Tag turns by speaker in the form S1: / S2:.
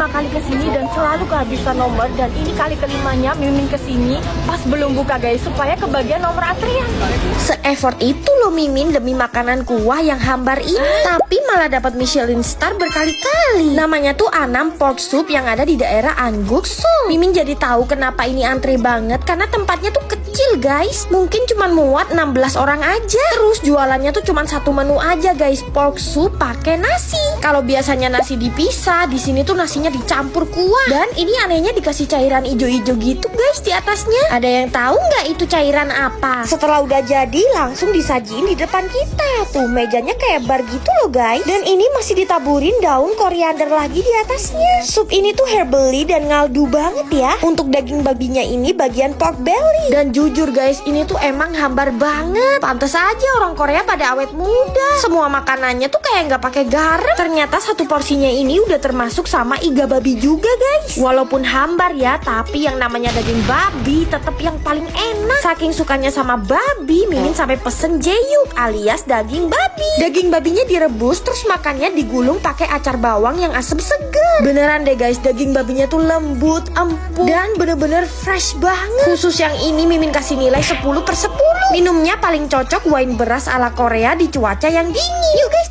S1: kali kesini dan selalu kehabisan nomor. Dan ini kali kelimanya Mimin kesini pas belum buka guys, supaya kebagian nomor antrian.
S2: Se-effort itu loh Mimin demi makanan kuah yang hambar ini. Tapi malah dapat Michelin star berkali-kali. Namanya tuh Anam Pork Soup yang ada di daerah Angguk-sung. Mimin jadi tahu kenapa ini antri banget, karena tempatnya tuh kecil guys. Mungkin cuma muat 16 orang aja. Terus jualannya tuh cuma satu menu aja guys, pork soup pakai nasi. Kalau biasanya nasi dipisah, di sini tuh nasinya dicampur kuah. Dan ini anehnya dikasih cairan ijo-ijo gitu guys di atasnya. Ada yang tahu nggak itu cairan apa? Setelah udah jadi langsung disajiin di depan kita. Tuh mejanya kayak bar gitu loh guys. Dan ini masih ditaburin daun koriander lagi di atasnya. Sup ini tuh herbally dan ngaldu banget ya. Untuk daging babinya ini bagian pork belly. Dan jujur guys, ini tuh emang hambar banget. Pantes aja orang Korea pada awet muda. Semua makanannya tuh kayak nggak pakai garam. Ternyata satu porsinya ini udah termasuk sama iga babi juga guys. Walaupun hambar ya, tapi yang namanya daging babi tetap yang paling enak. Saking sukanya sama babi, Mimin sampai pesen jeyuk alias daging babi. Daging babinya direbus terus makannya digulung pakai acar bawang yang asem seger. Beneran deh guys, daging babinya tuh lembut, empuk dan bener-bener fresh banget. Khusus yang ini Mimin kasih nilai 10/10. Minumnya paling cocok wine beras ala Korea di cuaca yang dingin. Yuk guys,